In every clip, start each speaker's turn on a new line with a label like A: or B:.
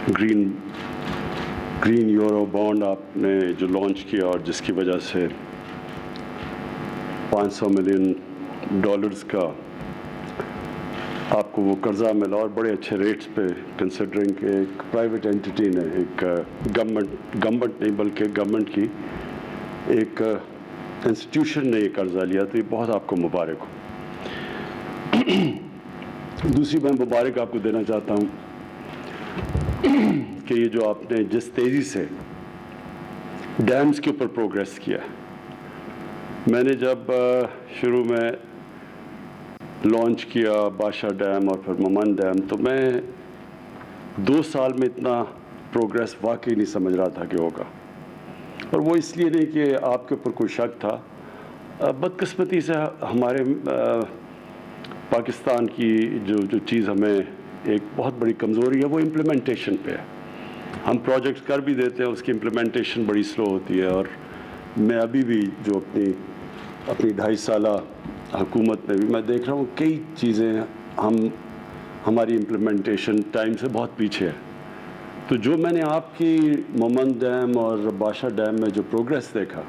A: Green euro bond آپ نے جو لانچ کیا اور جس کی وجہ سے $500 ملین کا آپ کو وہ قرضہ ملا اور بڑے اچھے ریٹس پہ، کنسیڈرنگ کہ ایک پرائیویٹ اینٹی نے، ایک گورنمنٹ نہیں بلکہ گورنمنٹ کی ایک انسٹیٹیوشن نے یہ قرضہ لیا، تو یہ بہت آپ کو مبارک ہو۔ دوسری میں مبارک آپ کو دینا چاہتا ہوں کہ یہ جو آپ نے جس تیزی سے ڈیمز کے اوپر پروگریس کیا، میں نے جب شروع میں لانچ کیا بادشاہ ڈیم اور پھر ممن ڈیم، تو میں 2 سال میں اتنا پروگریس واقعی نہیں سمجھ رہا تھا کہ ہوگا، اور وہ اس لیے نہیں کہ آپ کے اوپر کوئی شک تھا، بدقسمتی سے ہمارے پاکستان کی جو چیز ہمیں ایک بہت بڑی کمزوری ہے وہ امپلیمنٹیشن پہ ہے۔ ہم پروجیکٹس کر بھی دیتے ہیں، اس کی امپلیمنٹیشن بڑی سلو ہوتی ہے، اور میں ابھی بھی جو اپنی 2.5 سالہ حکومت میں بھی میں دیکھ رہا ہوں کئی چیزیں ہماری امپلیمنٹیشن ٹائم سے بہت پیچھے ہے۔ تو جو میں نے آپ کی ممن ڈیم اور بادشاہ ڈیم میں جو پروگریس دیکھا،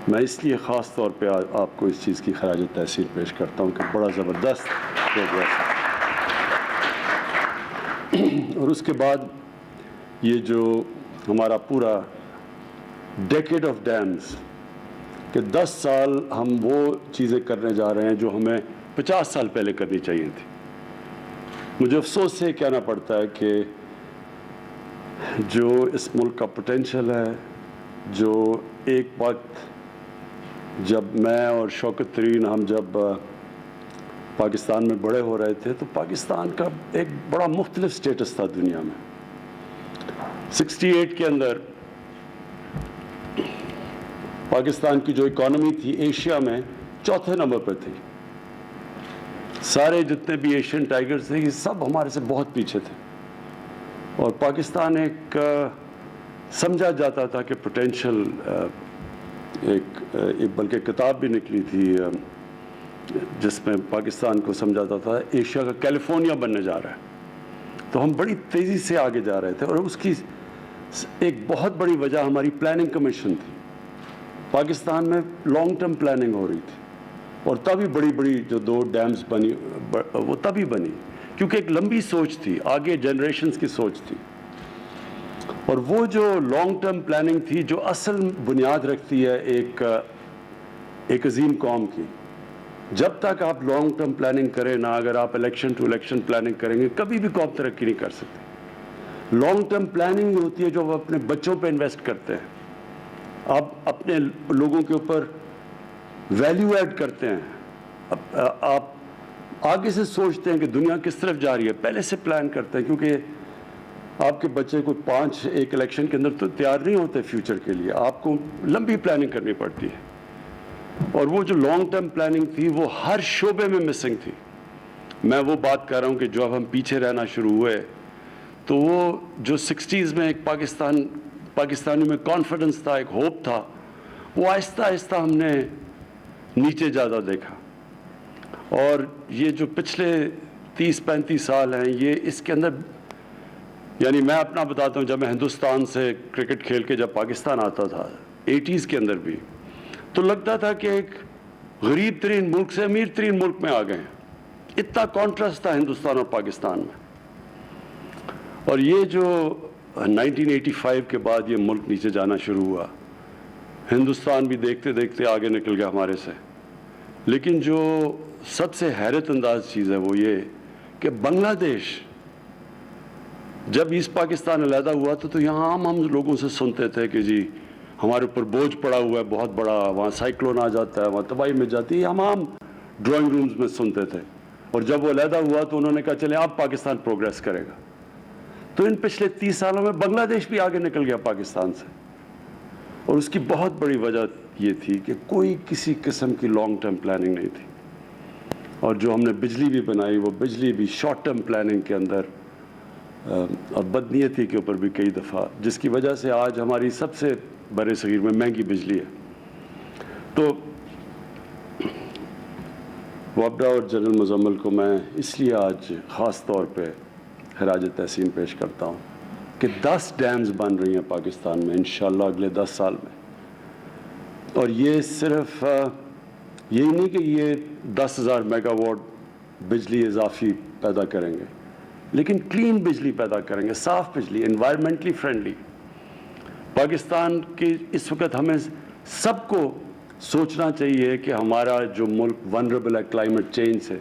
A: میں اس لیے خاص طور پہ آپ کو اس چیز کی خراج تحسین پیش کرتا ہوں کہ بڑا زبردست پروگریس ہے۔ اور اس کے بعد یہ جو ہمارا پورا ڈیکیڈ آف ڈیمز کہ 10 سال ہم وہ چیزیں کرنے جا رہے ہیں جو ہمیں 50 سال پہلے کرنی چاہیے تھی۔ مجھے افسوس سے کہنا پڑتا ہے کہ جو اس ملک کا پوٹینشل ہے، جو ایک وقت جب میں اور شوکت ترین ہم جب پاکستان میں بڑے ہو رہے تھے تو پاکستان کا ایک بڑا مختلف سٹیٹس تھا دنیا میں۔ 68 کے اندر پاکستان کی جو اکانومی تھی ایشیا میں 4تھے نمبر پر تھی۔ سارے جتنے بھی ایشین ٹائگرز تھے یہ سب ہمارے سے بہت پیچھے تھے، اور پاکستان ایک سمجھا جاتا تھا کہ پوٹینشل، ایک بلکہ کتاب بھی نکلی تھی جس میں پاکستان کو سمجھاتا تھا ایشیا کا کیلیفورنیا بننے جا رہا ہے۔ تو ہم بڑی تیزی سے آگے جا رہے تھے، اور اس کی ایک بہت بڑی وجہ ہماری پلاننگ کمیشن تھی۔ پاکستان میں لانگ ٹرم پلاننگ ہو رہی تھی، اور تبھی بڑی جو 2 ڈیمز بنی وہ تبھی بنی کیونکہ ایک لمبی سوچ تھی، آگے جنریشنز کی سوچ تھی۔ اور وہ جو لانگ ٹرم پلاننگ تھی جو اصل بنیاد رکھتی ہے ایک عظیم قوم کی، جب تک آپ لانگ ٹرم پلاننگ کریں نا، اگر آپ الیکشن ٹو الیکشن پلاننگ کریں گے کبھی بھی قوم ترقی نہیں کر سکتی۔ لانگ ٹرم پلاننگ ہوتی ہے جو وہ اپنے بچوں پہ انویسٹ کرتے ہیں، آپ اپنے لوگوں کے اوپر ویلیو ایڈ کرتے ہیں، آپ آگے سے سوچتے ہیں کہ دنیا کس طرف جا رہی ہے، پہلے سے پلان کرتے ہیں، کیونکہ آپ کے بچے کو 5 ایک الیکشن کے اندر تو تیار نہیں ہوتے فیوچر کے لیے، آپ کو لمبی پلاننگ کرنی پڑتی ہے۔ اور وہ جو لانگ ٹرم پلاننگ تھی وہ ہر شعبے میں مسنگ تھی۔ میں وہ بات کر رہا ہوں کہ جو اب ہم پیچھے رہنا شروع ہوئے، تو وہ جو 60s میں ایک پاکستانی میں کانفیڈنس تھا، ایک ہوپ تھا، وہ آہستہ آہستہ ہم نے نیچے زیادہ دیکھا۔ اور یہ جو پچھلے 30-35 سال ہیں یہ اس کے اندر، یعنی میں اپنا بتاتا ہوں، جب میں ہندوستان سے کرکٹ کھیل کے جب پاکستان آتا تھا 80s کے اندر بھی، تو لگتا تھا کہ ایک غریب ترین ملک سے امیر ترین ملک میں آ گئے ہیں، اتنا کانٹراسٹ تھا ہندوستان اور پاکستان میں۔ اور یہ جو 1985 کے بعد یہ ملک نیچے جانا شروع ہوا، ہندوستان بھی دیکھتے دیکھتے آگے نکل گیا ہمارے سے۔ لیکن جو سب سے حیرت انداز چیز ہے وہ یہ کہ بنگلہ دیش جب ایسٹ پاکستان علیحدہ ہوا تو یہاں ہم لوگوں سے سنتے تھے کہ جی ہمارے اوپر بوجھ پڑا ہوا ہے بہت بڑا، وہاں سائیکلون آ جاتا ہے، وہاں تباہی میں جاتی ہے، ہم عام ڈرائنگ رومز میں سنتے تھے۔ اور جب وہ علیحدہ ہوا تو انہوں نے کہا چلیں اب پاکستان پروگریس کرے گا۔ تو ان پچھلے 30 سالوں میں بنگلہ دیش بھی آگے نکل گیا پاکستان سے، اور اس کی بہت بڑی وجہ یہ تھی کہ کوئی کسی قسم کی لانگ ٹرم پلاننگ نہیں تھی۔ اور جو ہم نے بجلی بھی بنائی وہ بجلی بھی شارٹ ٹرم پلاننگ کے اندر اور بدنیتی کے اوپر بھی کئی دفعہ، جس کی وجہ سے آج ہماری سب سے بر صغیر میں مہنگی بجلی ہے۔ تو وابڈا اور جنرل مزمل کو میں اس لیے آج خاص طور پہ خراج تحسین پیش کرتا ہوں کہ 10 ڈیمز بن رہی ہیں پاکستان میں انشاءاللہ اگلے 10 سال میں. اور یہ صرف یہی نہیں کہ یہ 10,000 میگا واٹ بجلی اضافی پیدا کریں گے, لیکن کلین بجلی پیدا کریں گے, صاف بجلی, انوائرمنٹلی فرینڈلی. پاکستان کی اس وقت ہمیں سب کو سوچنا چاہیے کہ ہمارا جو ملک ونریبل ہے کلائمیٹ چینج سے,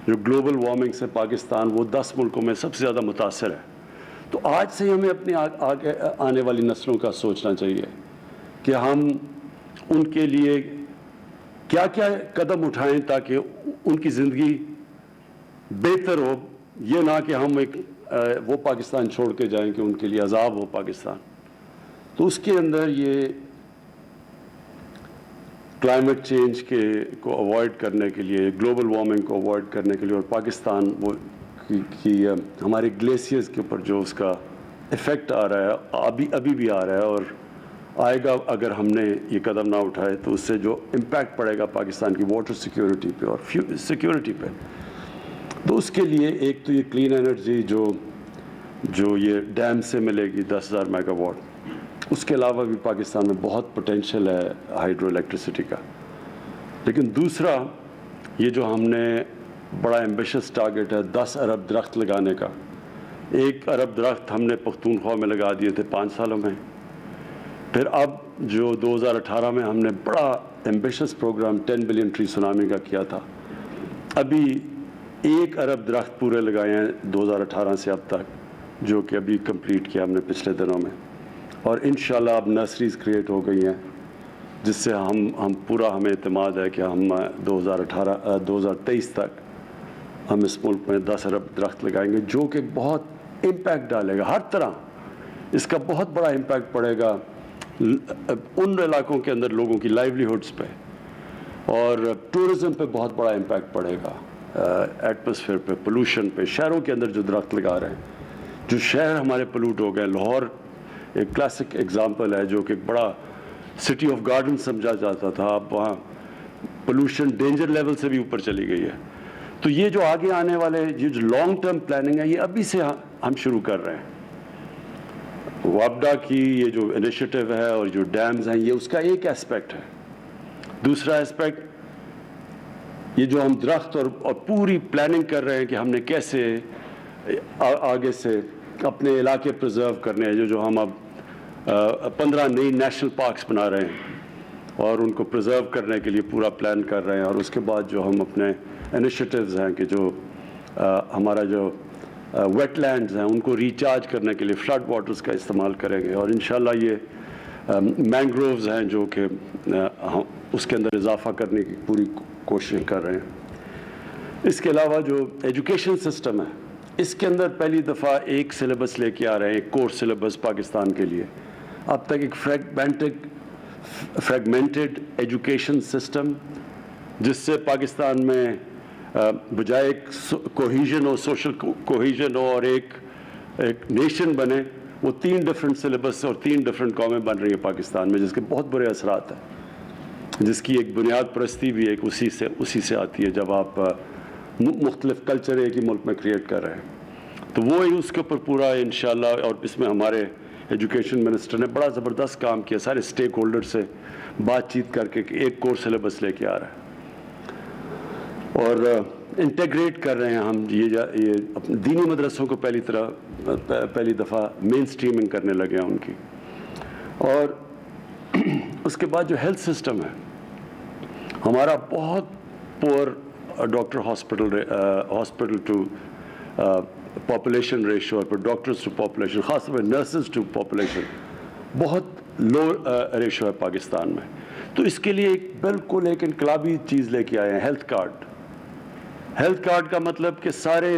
A: جو گلوبل وارمنگ سے پاکستان وہ 10 ملکوں میں سب سے زیادہ متاثر ہے. تو آج سے ہمیں اپنی آگے آنے والی نسلوں کا سوچنا چاہیے کہ ہم ان کے لیے کیا کیا قدم اٹھائیں تاکہ ان کی زندگی بہتر ہو, یہ نہ کہ ہم ایک وہ پاکستان چھوڑ کے جائیں کہ ان کے لیے عذاب ہو پاکستان. تو اس کے اندر یہ کلائمیٹ چینج کو اوائڈ کرنے کے لیے, گلوبل وارمنگ کو اوائڈ کرنے کے لیے, اور پاکستان وہ کی ہمارے گلیشیئرز کے اوپر جو اس کا ایفیکٹ آ رہا ہے, ابھی بھی آ رہا ہے اور آئے گا اگر ہم نے یہ قدم نہ اٹھائے, تو اس سے جو امپیکٹ پڑے گا پاکستان کی واٹر سیکیورٹی پہ اور سیکیورٹی پہ. تو اس کے لیے ایک تو یہ کلین انرجی جو یہ ڈیم سے ملے گی 10,000 میگا واٹ, اس کے علاوہ بھی پاکستان میں بہت پوٹینشیل ہے ہائیڈرو الیکٹریسٹی کا. لیکن دوسرا یہ جو ہم نے بڑا ایمبیشس ٹارگیٹ ہے 10 ارب درخت لگانے کا. 1 ارب درخت ہم نے پختونخوا میں لگا دیے تھے 5 سالوں میں. پھر اب جو 2018 میں ہم نے بڑا ambitious program 10 billion tree tsunami کا کیا تھا, ابھی 1 ارب درخت پورے لگائے ہیں 2018 سے اب تک, جو کہ ابھی کمپلیٹ کیا ہم نے پچھلے دنوں میں. اور انشاءاللہ اب نرسریز کریٹ ہو گئی ہیں جس سے ہمیں اعتماد ہے کہ ہم 2023 تک ہم اس ملک میں 10 ارب درخت لگائیں گے, جو کہ بہت امپیکٹ ڈالے گا ہر طرح. اس کا بہت بڑا امپیکٹ پڑے گا ان علاقوں کے اندر لوگوں کی لائیولیہڈس پہ, اور ٹورزم پہ بہت بڑا امپیکٹ پڑے گا, ایٹماسفیئر پہ, پولوشن پہ. شہروں کے اندر جو درخت لگا رہے ہیں, جو شہر ہمارے پولوٹ ہو گئے, لاہور ایک کلاسک ایگزامپل ہے جو کہ ایک بڑا سٹی آف گارڈن سمجھا جاتا تھا, اب وہاں پولوشن ڈینجر لیول سے بھی اوپر چلی گئی ہے. تو یہ جو آگے آنے والے یہ جو لانگ ٹرم پلاننگ ہے, یہ ابھی سے ہم شروع کر رہے ہیں. وابڈا کی یہ جو انیشیٹو ہے اور جو ڈیمز ہیں, یہ اس کا ایک ایسپیکٹ ہے. دوسرا ایسپیکٹ یہ جو ہم درخت اور پوری پلاننگ کر رہے ہیں کہ ہم نے کیسے آگے سے اپنے علاقے پرزرو کرنے ہیں, جو ہم اب 15 نئی نیشنل پارکس بنا رہے ہیں اور ان کو پرزرو کرنے کے لیے پورا پلان کر رہے ہیں. اور اس کے بعد جو ہم اپنے انیشیٹوز ہیں کہ جو ہمارا جو ویٹ لینڈز ہیں ان کو ریچارج کرنے کے لیے فلڈ واٹرز کا استعمال کریں گے. اور انشاءاللہ یہ مینگرووز ہیں جو کہ اس کے اندر اضافہ کرنے کی پوری کوشش کر رہے ہیں. اس کے علاوہ جو ایجوکیشن سسٹم ہے, اس کے اندر پہلی دفعہ ایک سلیبس لے کے آ رہے ہیں, ایک کورس سلیبس پاکستان کے لیے. اب تک ایک فریگمنٹڈ ایجوکیشن سسٹم, جس سے پاکستان میں بجائے ایک کوہیژن ہو, سوشل کوہیژن ہو اور ایک نیشن بنے, وہ 3 ڈفرینٹ سلیبس اور 3 ڈفرینٹ قومیں بن رہی ہیں پاکستان میں, جس کے بہت برے اثرات ہیں, جس کی ایک بنیاد پرستی بھی ایک اسی سے آتی ہے جب آپ مختلف کلچر ایک ہی ملک میں کریٹ کر رہے ہیں. تو وہ اس کے اوپر پورا انشاءاللہ, اور اس میں ہمارے ایجوکیشن منسٹر نے بڑا زبردست کام کیا, سارے اسٹیک ہولڈر سے بات چیت کر کے ایک کورس سلیبس لے کے آ رہا ہے. اور انٹیگریٹ کر رہے ہیں ہم یہ اپنے دینی مدرسوں کو پہلی دفعہ مین سٹریمنگ کرنے لگے ہیں ان کی. اور اس کے بعد جو ہیلتھ سسٹم ہے ہمارا, بہت poor doctor hospital to population ratio, اور ڈاکٹرز ٹو پاپولیشن, خاص طور پہ نرسز ٹو پاپولیشن بہت لو ریشو ہے پاکستان میں. تو اس کے لیے بالکل ایک انقلابی چیز لے کے آئے ہیں, ہیلتھ کارڈ. ہیلتھ کارڈ کا مطلب کہ سارے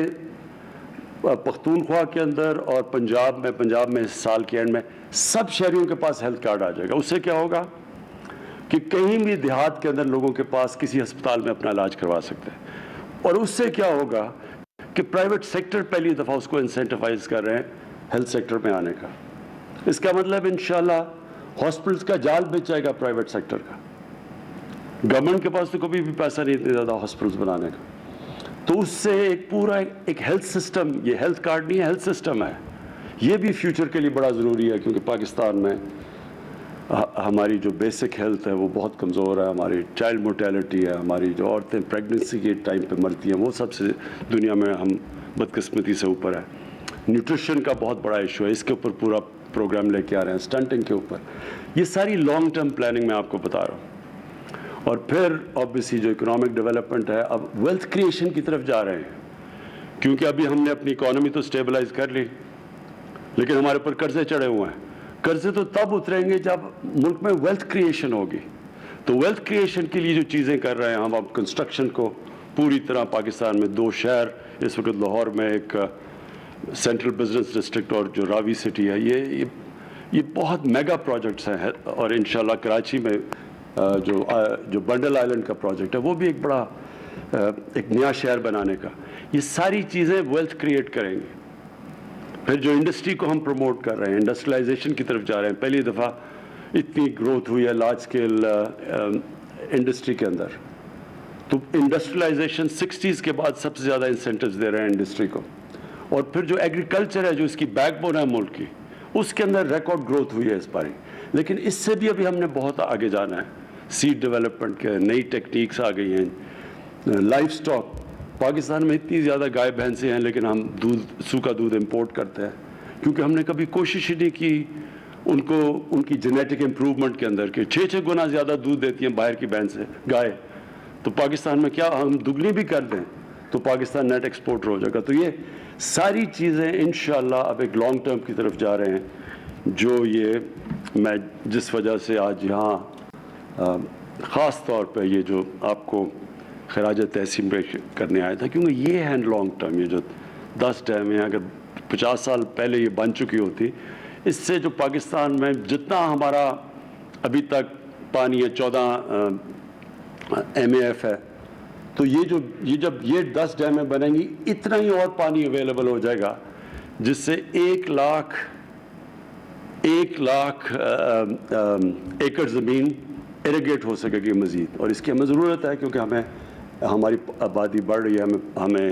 A: پختونخوا کے اندر اور پنجاب میں سال کے اینڈ میں سب شہریوں کے پاس ہیلتھ کارڈ آ جائے گا. اس سے کیا ہوگا کہ کہیں بھی دیہات کے اندر لوگوں کے پاس کسی ہسپتال میں اپنا علاج کروا سکتے ہیں. اور اس سے کیا ہوگا کہ پرائیویٹ سیکٹر پہلی دفعہ اس کو انسینٹیوائز کر رہے ہیں ہیلتھ سیکٹر میں آنے کا. اس کا مطلب انشاءاللہ ہاسپٹلس کا جال بچ جائے گا پرائیویٹ سیکٹر کا. گورنمنٹ کے پاس تو کبھی بھی پیسہ نہیں اتنا زیادہ ہاسپٹلس بنانے کا. تو اس سے ایک پورا ایک ہیلتھ سسٹم, یہ ہیلتھ کارڈ نہیں ہے, ہیلتھ سسٹم ہے. یہ بھی فیوچر کے لیے بڑا ضروری ہے کیونکہ پاکستان میں ہماری جو بیسک ہیلتھ ہے وہ بہت کمزور ہے, ہماری چائلڈ مورٹیلٹی ہے, ہماری جو عورتیں پریگننسی کے ٹائم پہ مرتی ہیں وہ سب سے دنیا میں ہم بدقسمتی سے اوپر ہے. نیوٹریشن کا بہت بڑا ایشو ہے, اس کے اوپر پورا پروگرام لے کے آ رہے ہیں, اسٹنٹنگ کے اوپر. یہ ساری لانگ ٹرم پلاننگ میں آپ کو بتا رہا ہوں. اور پھر آبویسلی جو اکنامک ڈیولپمنٹ ہے, اب ویلتھ کریشن کی طرف جا رہے ہیں کیونکہ ابھی ہم نے اپنی اکانومی تو اسٹیبلائز کر لی لیکن ہمارے پر قرضے چڑھے ہوئے ہیں. قرضے تو تب اتریں گے جب ملک میں ویلتھ کریشن ہوگی. تو ویلتھ کریشن کے لیے جو چیزیں کر رہے ہیں ہم, اب کنسٹرکشن کو پوری طرح پاکستان میں 2 شہر اس وقت لاہور میں ایک سینٹرل بزنس ڈسٹرکٹ اور جو راوی سٹی ہے, یہ بہت میگا پروجیکٹس ہیں. اور انشاءاللہ کراچی میں جو بنڈل آئلینڈ کا پروجیکٹ ہے وہ بھی ایک بڑا ایک نیا شہر بنانے کا. یہ ساری چیزیں ویلتھ کریٹ کریں گے. پھر جو انڈسٹری کو ہم پروموٹ کر رہے ہیں, انڈسٹریلائزیشن کی طرف جا رہے ہیں. پہلی دفعہ اتنی گروتھ ہوئی ہے لارج اسکیل انڈسٹری کے اندر. تو انڈسٹریلائزیشن 60s کے بعد سب سے زیادہ انسینٹیوز دے رہے ہیں انڈسٹری کو. اور پھر جو ایگریکلچر ہے جو اس کی بیک بون ہے ملک کی, اس کے اندر ریکارڈ گروتھ ہوئی ہے اس باری. لیکن اس سے بھی ابھی ہم نے بہت آگے جانا ہے. سیڈ ڈیولپمنٹ کے نئی ٹیکنیکس آ گئی ہیں. لائف سٹاک, پاکستان میں اتنی زیادہ گائے بھینسیں ہیں لیکن ہم سوکھا دودھ امپورٹ کرتے ہیں کیونکہ ہم نے کبھی کوشش ہی نہیں کی ان کی جینیٹک امپروومنٹ کے اندر کہ 6 گنا زیادہ دودھ دیتی ہیں باہر کی بھینسیں گائے. تو پاکستان میں کیا ہم دگنی بھی کر دیں تو پاکستان نیٹ ایکسپورٹر ہو جائے گا. تو یہ ساری چیزیں انشاءاللہ اب ایک لانگ ٹرم کی طرف جا رہے ہیں. جو یہ میں جس وجہ سے آج یہاں خاص طور پہ یہ جو آپ کو خراج تحسین پیش کرنے آیا تھا کیونکہ یہ ہے لانگ ٹرم. یہ جو 10 ڈیم ہیں اگر 50 سال پہلے یہ بن چکی ہوتی, اس سے جو پاکستان میں جتنا ہمارا ابھی تک پانی ہے 14 MAF ہے, تو یہ جب یہ 10 ڈیمیں بنیں گی اتنا ہی اور پانی اویلیبل ہو جائے گا جس سے 1 لاکھ ایکڑ زمین ایریگیٹ ہو سکے گی مزید. اور اس کی ہمیں ضرورت ہے کیونکہ ہماری آبادی بڑھ رہی ہے, ہمیں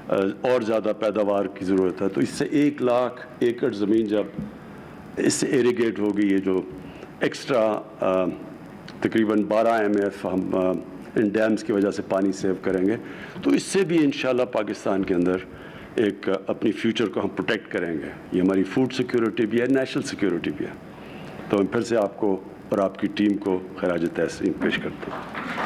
A: اور زیادہ پیداوار کی ضرورت ہے. تو اس سے 1 لاکھ ایکڑ زمین جب اس سے ایریگیٹ ہوگی, یہ جو ایکسٹرا تقریباً 12 MAF ہم ان ڈیمز کی وجہ سے پانی سیو کریں گے, تو اس سے بھی انشاءاللہ پاکستان کے اندر ایک اپنی فیوچر کو ہم پروٹیکٹ کریں گے. یہ ہماری فوڈ سیکیورٹی بھی ہے, نیشنل سیکیورٹی بھی ہے. تو میں پھر سے آپ کو اور آپ کی ٹیم کو خراج تحسین پیش کرتا ہوں.